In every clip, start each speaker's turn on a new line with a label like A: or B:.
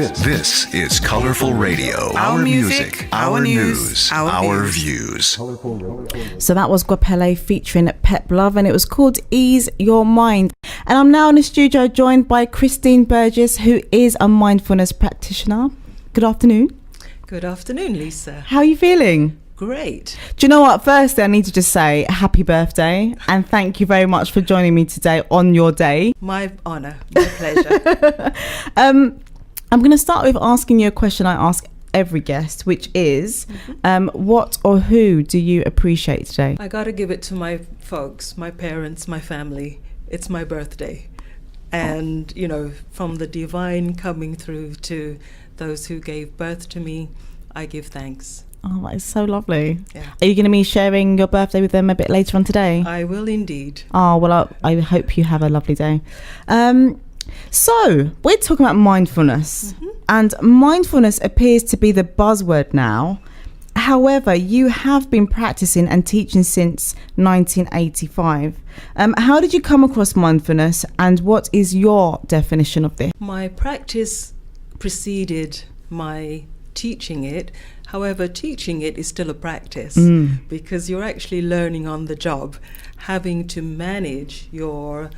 A: This is Colorful Radio. Our music, our news, our views.
B: So that was Goapele featuring Pep Love, and it was called Ease Your Mind. And I'm now in the studio joined by Christene Burgess, who is a mindfulness practitioner. Good afternoon.
C: Good afternoon, Lisa.
B: How are you feeling?
C: Great.
B: Do you know what? Firstly, I need to just say happy birthday and thank you very much for joining me today on your day.
C: My honour, my pleasure.
B: I'm going to start with asking you a question I ask every guest, which is, what or who do you appreciate today?
C: I got to give it to my folks, my parents, my family. It's my birthday. And, you know, from the divine coming through to those who gave birth to me, I give thanks.
B: Oh, that is so lovely.
C: Yeah.
B: Are you going to be sharing your birthday with them a bit later on today?
C: I will indeed.
B: Oh, well, I hope you have a lovely day. So, we're talking about mindfulness. And mindfulness appears to be the buzzword now. However, you have been practicing and teaching since 1985. How did you come across mindfulness, and what is your definition of this?
C: My practice preceded my teaching it. However, teaching it is still a practice because you're actually learning on the job, having to manage your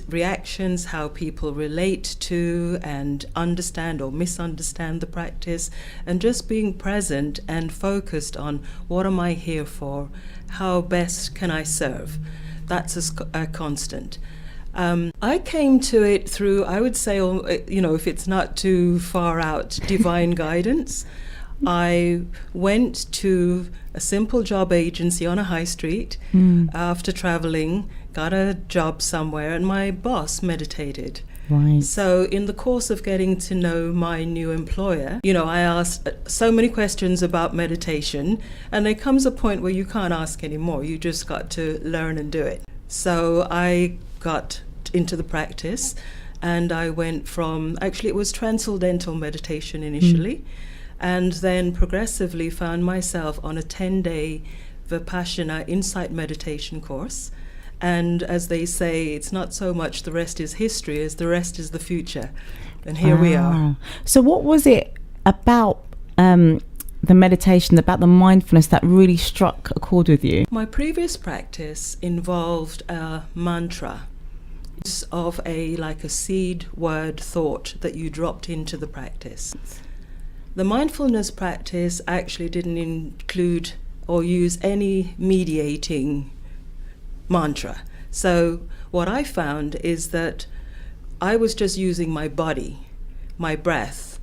C: reactions, how people relate to and understand or misunderstand the practice, and just being present and focused on what am I here for, how best can I serve. That's a constant. I came to it through, I would say, you know, if it's not too far out, divine guidance. I went to a simple job agency on a high street after traveling, got a job somewhere, and my boss meditated.
B: Right.
C: So in the course of getting to know my new employer, you know, I asked so many questions about meditation, and there comes a point where you can't ask anymore. You just got to learn and do it. So I got into the practice, and I went from, actually it was transcendental meditation initially, and then progressively found myself on a 10-day Vipassana insight meditation course. And as they say, it's not so much the rest is history as the rest is the future. And here we are.
B: So what was it about the meditation, about the mindfulness that really struck a chord with you?
C: My previous practice involved a mantra of like a seed word thought that you dropped into the practice. The mindfulness practice actually didn't include or use any mediating mantra. So what I found is that I was just using my body, my breath,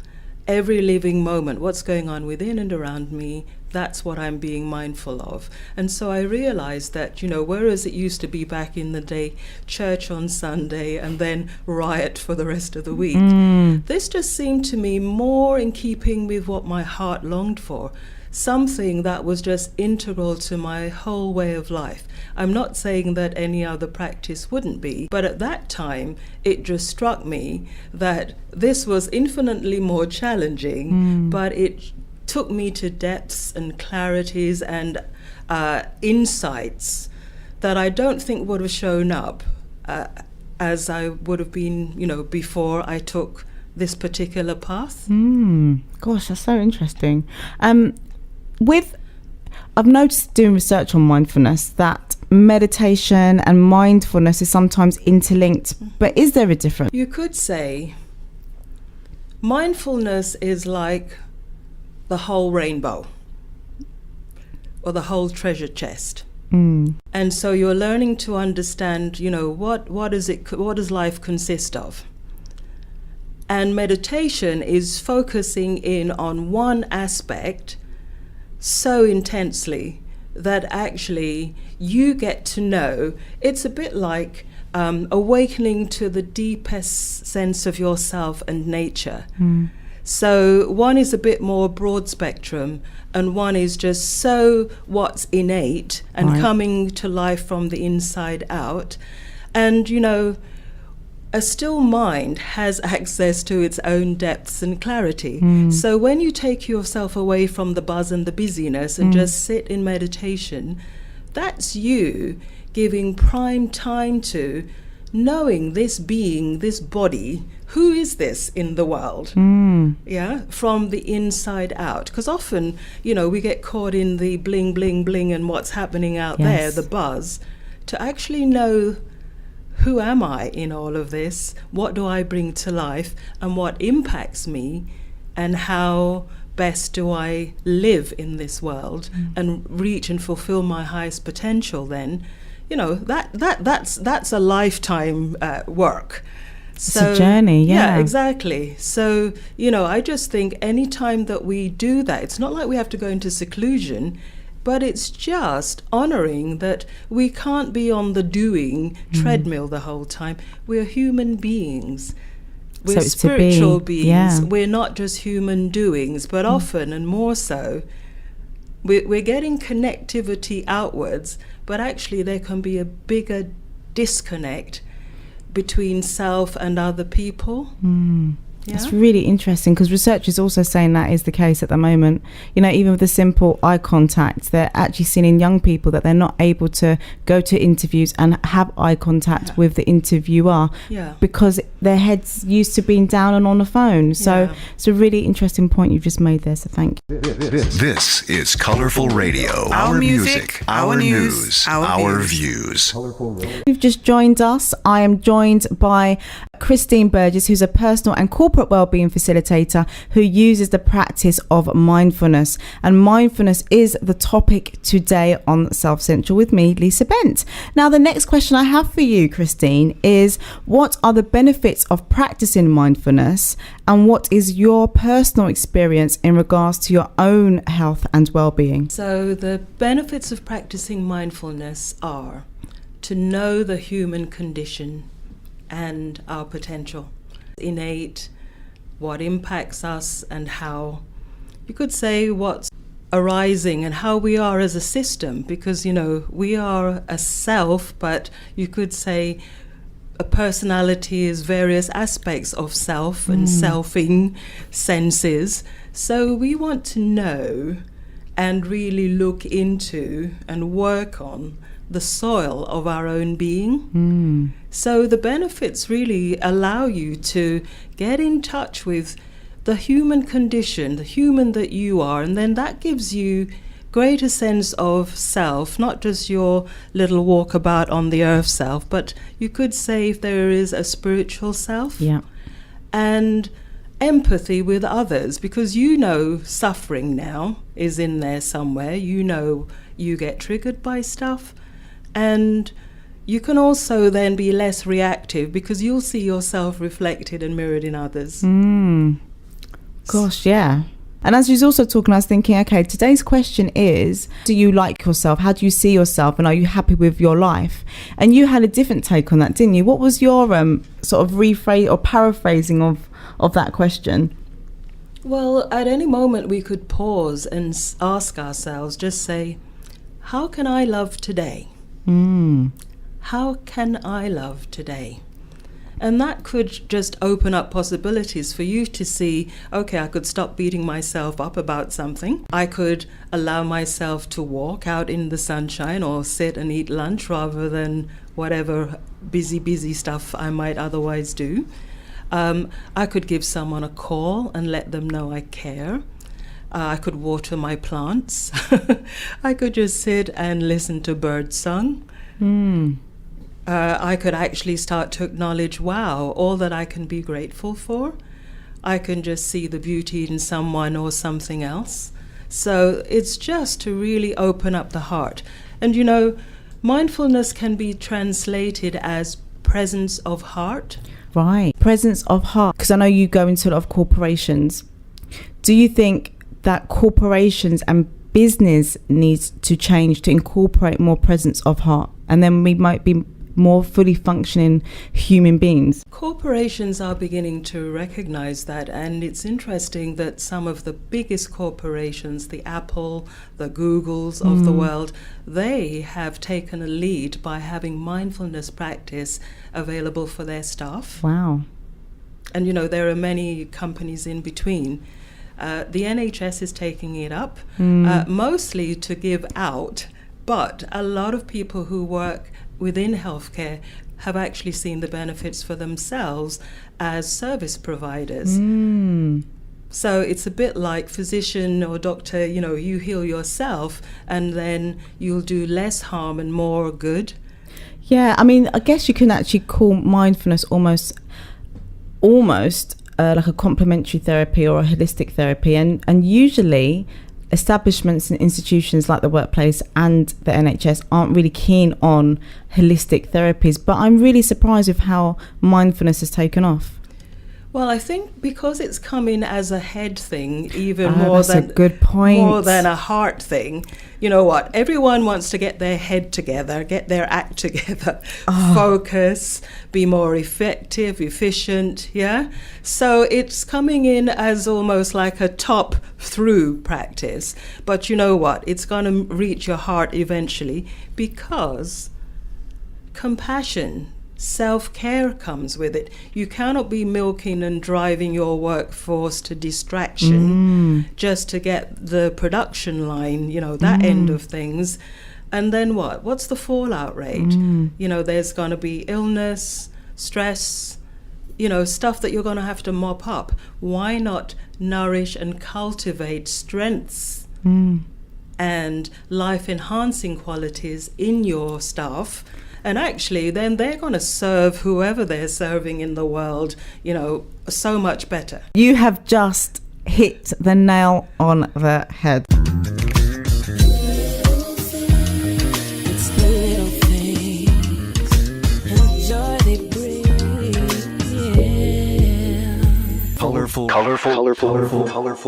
C: every living moment, what's going on within and around me. That's what I'm being mindful of. And so I realized that, you know, whereas it used to be back in the day, church on Sunday and then riot for the rest of the week, this just seemed to me more in keeping with what my heart longed for, something that was just integral to my whole way of life. I'm not saying that any other practice wouldn't be, but at that time, it just struck me that this was infinitely more challenging, but it took me to depths and clarities and insights that I don't think would have shown up as I would have been, you know, before I took this particular path.
B: Gosh, that's so interesting. I've noticed doing research on mindfulness that meditation and mindfulness is sometimes interlinked, but is there a difference?
C: You could say mindfulness is like the whole rainbow or the whole treasure chest. And so you're learning to understand, you know, what does life consist of? And meditation is focusing in on one aspect so intensely that actually you get to know. It's a bit like awakening to the deepest sense of yourself and nature. So one is a bit more broad spectrum, and one is just so what's innate and coming to life from the inside out. And, you know, a still mind has access to its own depths and clarity. So when you take yourself away from the buzz and the busyness and just sit in meditation, that's you giving prime time to knowing this being, this body, who is this in the world? Yeah, from the inside out. Because often, we get caught in the bling, bling, bling and what's happening out there, the buzz. To actually know, who am I in all of this? What do I bring to life? And what impacts me? And how best do I live in this world and reach and fulfill my highest potential then? That's a lifetime work.
B: It's a journey, yeah.
C: Yeah, exactly. So, I just think any time that we do that, it's not like we have to go into seclusion, but it's just honoring that we can't be on the doing treadmill the whole time. We're human beings. We're spiritual beings. Yeah. We're not just human doings, but often and more so, we're getting connectivity outwards, but actually there can be a bigger disconnect between self and other people. Yeah?
B: It's really interesting because research is also saying that is the case at the moment. Even with the simple eye contact, they're actually seeing in young people that they're not able to go to interviews and have eye contact with the interviewer because their heads used to being down and on the phone. So it's a really interesting point you've just made there, so thank you.
A: This is Colourful Radio. Our music, our news, our views.
B: You've just joined us. I am joined by Christene Burgess, who's a personal and corporate wellbeing facilitator who uses the practice of mindfulness. And mindfulness is the topic today on Self Central with me, Lisa Bent. Now, the next question I have for you, Christene, is what are the benefits of practicing mindfulness and what is your personal experience in regards to your own health and well-being?
C: So the benefits of practicing mindfulness are to know the human condition and our potential, innate, what impacts us and how, you could say what's arising and how we are as a system, because we are a self, but you could say a personality is various aspects of self and selfing senses. So we want to know and really look into and work on the soil of our own being. So the benefits really allow you to get in touch with the human condition, the human that you are, and then that gives you greater sense of self, not just your little walkabout on the earth self, but you could say if there is a spiritual self and empathy with others, because suffering now is in there somewhere. You get triggered by stuff. And you can also then be less reactive because you'll see yourself reflected and mirrored in others.
B: Gosh, yeah. And as you was also talking, I was thinking, okay, today's question is, do you like yourself? How do you see yourself? And are you happy with your life? And you had a different take on that, didn't you? What was your sort of rephrase or paraphrasing of that question?
C: Well, at any moment we could pause and ask ourselves, just say, how can I love today? How can I love today? And that could just open up possibilities for you to see, okay, I could stop beating myself up about something. I could allow myself to walk out in the sunshine or sit and eat lunch rather than whatever busy stuff I might otherwise do. I could give someone a call and let them know I care. I could water my plants. I could just sit and listen to bird song. I could actually start to acknowledge, wow, all that I can be grateful for. I can just see the beauty in someone or something else. So it's just to really open up the heart. And mindfulness can be translated as presence of heart.
B: Right, presence of heart. Because I know you go into a lot of corporations. Do you think that corporations and business needs to change to incorporate more presence of heart, and then we might be more fully functioning human beings?
C: Corporations are beginning to recognize that, and it's interesting that some of the biggest corporations, the Apple, the Googles of the world, they have taken a lead by having mindfulness practice available for their staff.
B: Wow.
C: And there are many companies in between. The NHS is taking it up, mostly to give out, but a lot of people who work within healthcare have actually seen the benefits for themselves as service providers. So it's a bit like physician or doctor, you heal yourself and then you'll do less harm and more good.
B: Yeah, I mean, I guess you can actually call mindfulness almost like a complementary therapy or a holistic therapy. And usually establishments and institutions like the workplace and the NHS aren't really keen on holistic therapies. But I'm really surprised with how mindfulness has taken off.
C: Well, I think because it's come in as a head thing, even more than
B: a good point.
C: More than a heart thing. You know what? Everyone wants to get their head together, get their act together, focus, be more effective, efficient. Yeah. So it's coming in as almost like a top through practice. But you know what? It's going to reach your heart eventually because compassion, self-care comes with it. You cannot be milking and driving your workforce to distraction just to get the production line, that end of things. And then what? What's the fallout rate? There's going to be illness, stress, stuff that you're going to have to mop up. Why not nourish and cultivate strengths and life-enhancing qualities in your staff? And actually, then they're going to serve whoever they're serving in the world, so much better.
B: You have just hit the nail on the head.
D: It's the little things and the joy they bring.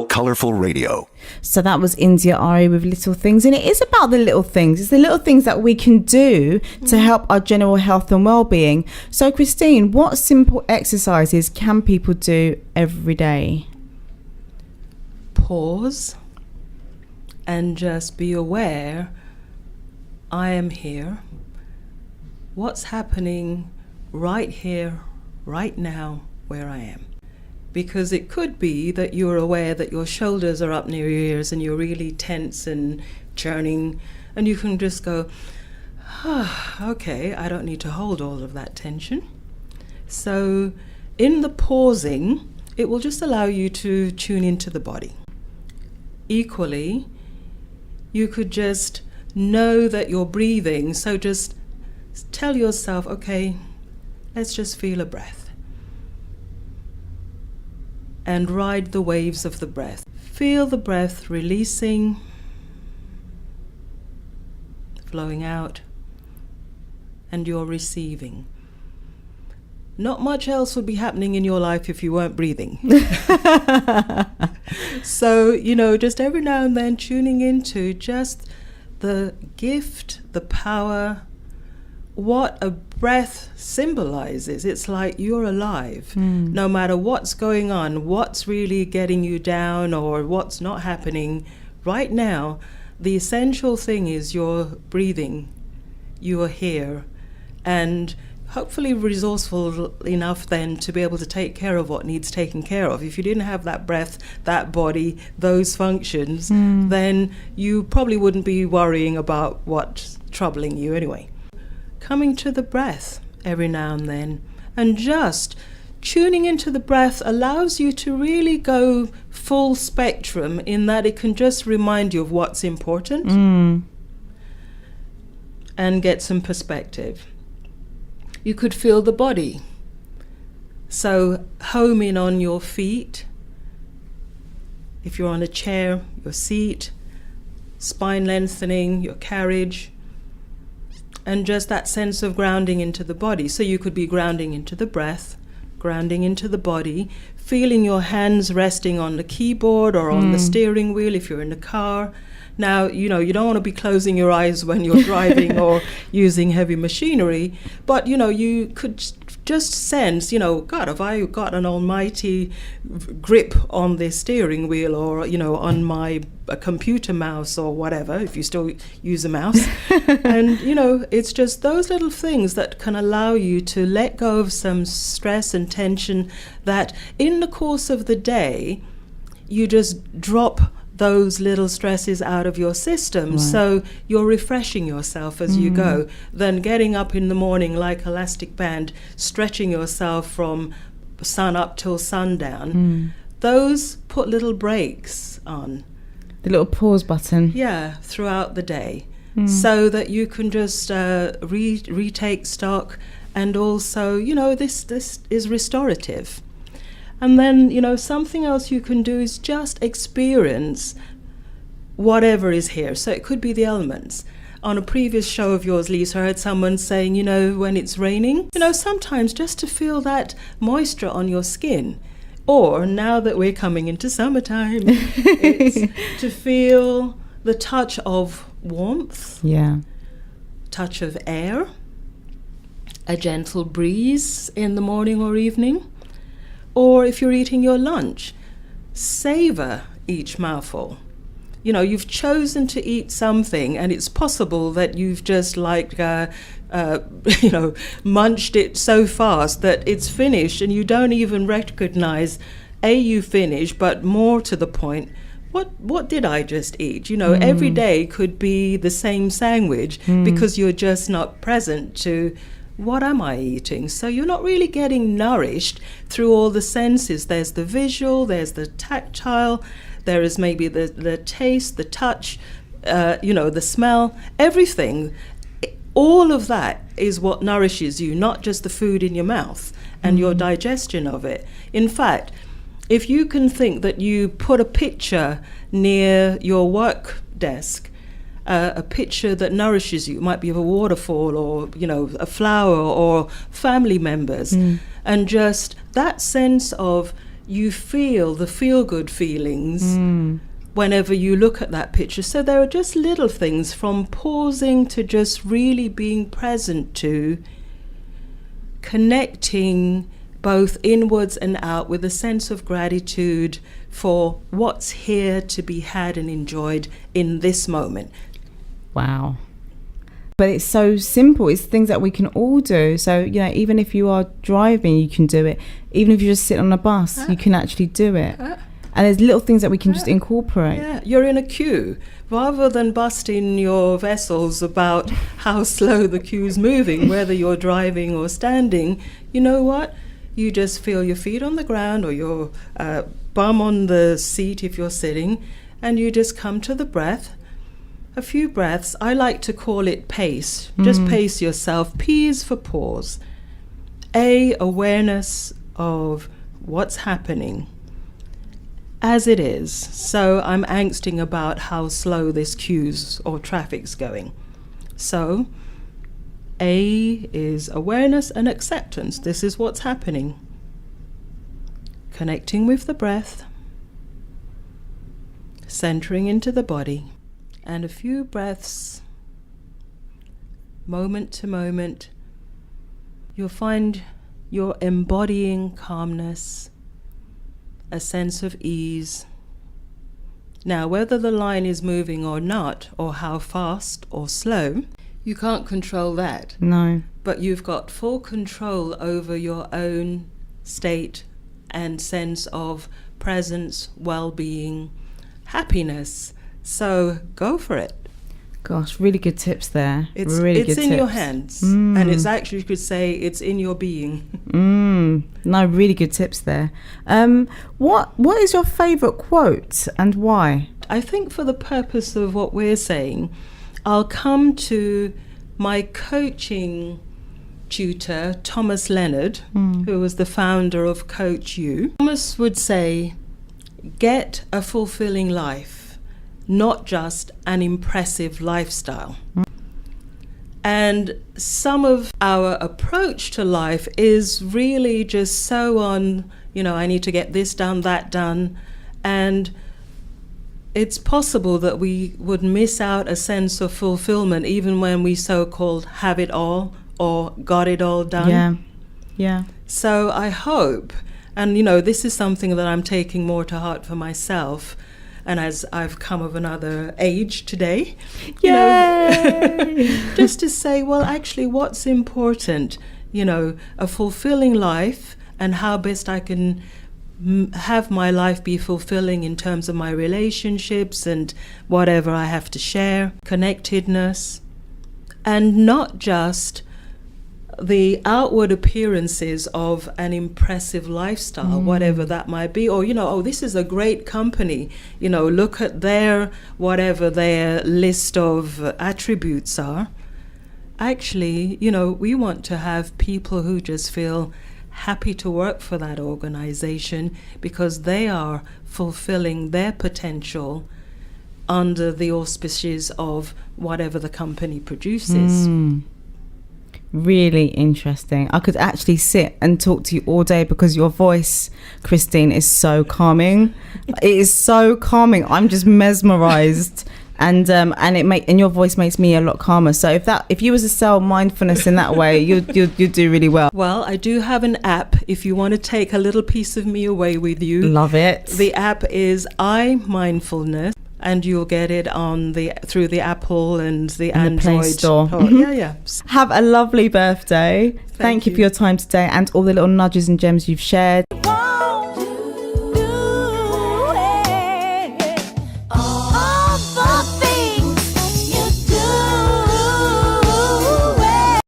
A: Colorful radio.
B: So that was India Ari with Little Things, and it is about the little things. It's the little things that we can do to help our general health and well-being. So Christene, what simple exercises can people do every day?
C: Pause and just be aware, I am here. What's happening right here, right now, where I am? Because it could be that you're aware that your shoulders are up near your ears and you're really tense and churning, and you can just go, okay, I don't need to hold all of that tension. So in the pausing, it will just allow you to tune into the body. Equally, you could just know that you're breathing, so just tell yourself, okay, let's just feel a breath. And ride the waves of the breath. Feel the breath releasing, flowing out, and you're receiving. Not much else would be happening in your life if you weren't breathing. So, just every now and then tuning into just the gift, the power, what a breath symbolizes. It's like you're alive. No matter what's going on, what's really getting you down or what's not happening right now, the essential thing is you're breathing, you are here, and hopefully resourceful enough then to be able to take care of what needs taken care of. If you didn't have that breath, that body, those functions, then you probably wouldn't be worrying about what's troubling you anyway. Coming to the breath every now and then, and just tuning into the breath allows you to really go full spectrum in that it can just remind you of what's important and get some perspective. You could feel the body. So home in on your feet. If you're on a chair, your seat, spine lengthening, your carriage, and just that sense of grounding into the body. So you could be grounding into the breath, grounding into the body, feeling your hands resting on the keyboard or on the steering wheel if you're in the car. Now, you don't want to be closing your eyes when you're driving or using heavy machinery, but, you could just sense, God, have I got an almighty grip on this steering wheel or, on my computer mouse or whatever, if you still use a mouse. And, it's just those little things that can allow you to let go of some stress and tension that in the course of the day, you just drop those little stresses out of your system.
B: Right.
C: So you're refreshing yourself as you go, than getting up in the morning like elastic band, stretching yourself from sun up till sundown. Those put little breaks on.
B: The little pause button.
C: Yeah, throughout the day, so that you can just retake stock, and also, this is restorative. And then, something else you can do is just experience whatever is here. So it could be the elements. On a previous show of yours, Lisa, I heard someone saying, when it's raining, sometimes just to feel that moisture on your skin. Or now that we're coming into summertime, it's to feel the touch of warmth, touch of air, a gentle breeze in the morning or evening. Or if you're eating your lunch, savor each mouthful. You've chosen to eat something, and it's possible that you've just munched it so fast that it's finished, and you don't even recognize you finished, but more to the point, what did I just eat? Every day could be the same sandwich because you're just not present to what am I eating? So you're not really getting nourished through all the senses. There's the visual, there's the tactile, there is maybe the taste, the touch, the smell, everything. All of that is what nourishes you, not just the food in your mouth and your digestion of it. In fact, if you can think that you put a picture near your work desk, a picture that nourishes you, it might be of a waterfall or, a flower or family members, and just that sense of you feel the feel-good feelings whenever you look at that picture. So there are just little things from pausing to just really being present to connecting both inwards and out with a sense of gratitude for what's here to be had and enjoyed in this moment.
B: Wow. But it's so simple. It's things that we can all do. So, even if you are driving, you can do it. Even if you just sit on a bus, you can actually do it. And there's little things that we can just incorporate.
C: Yeah, you're in a queue. Rather than busting your vessels about how slow the queue's moving, whether you're driving or standing, you know what? You just feel your feet on the ground or your bum on the seat if you're sitting, and you just come to the breath. A few breaths. I like to call it pace. Just pace yourself. P is for pause. A, awareness of what's happening as it is. So I'm angsting about how slow this queue's or traffic's going. So A is awareness and acceptance. This is what's happening. Connecting with the breath. Centering into the body. And a few breaths, moment to moment, you'll find you're embodying calmness, a sense of ease. Now, whether the line is moving or not, or how fast or slow, you can't control that.
B: No.
C: But you've got full control over your own state and sense of presence, well-being, happiness. So go for it.
B: Gosh, really good tips there.
C: It's
B: good
C: in
B: tips.
C: your hands. And it's actually, you could say, it's in your being.
B: No, really good tips there. What is your favourite quote and why?
C: I think for the purpose of what we're saying, I'll come to my coaching tutor, Thomas Leonard, who was the founder of Coach U. Thomas would say, get a fulfilling life, not just an impressive lifestyle. And some of our approach to life is really just so on, I need to get this done, that done. And it's possible that we would miss out a sense of fulfillment even when we so-called have it all or got it all done.
B: Yeah.
C: So I hope, and this is something that I'm taking more to heart for myself, and as I've come of another age today, just to say, well, actually, what's important? A fulfilling life, and how best I can have my life be fulfilling in terms of my relationships and whatever I have to share, connectedness, and not just the outward appearances of an impressive lifestyle, whatever that might be, or, oh, this is a great company, look at whatever their list of attributes are. Actually, we want to have people who just feel happy to work for that organization because they are fulfilling their potential under the auspices of whatever the company produces.
B: Really interesting. I could actually sit and talk to you all day because your voice, Christene, is so calming. It is so calming. I'm just mesmerized, and your voice makes me a lot calmer. So if you was to sell mindfulness in that way, you'd do really well.
C: Well, I do have an app if you want to take a little piece of me away with you.
B: Love it.
C: The app is Mindfulness. And you'll get it through the Apple and the Android
B: Play Store.
C: Yeah.
B: Have a lovely birthday. Thank you for your time today and all the little nudges and gems you've shared.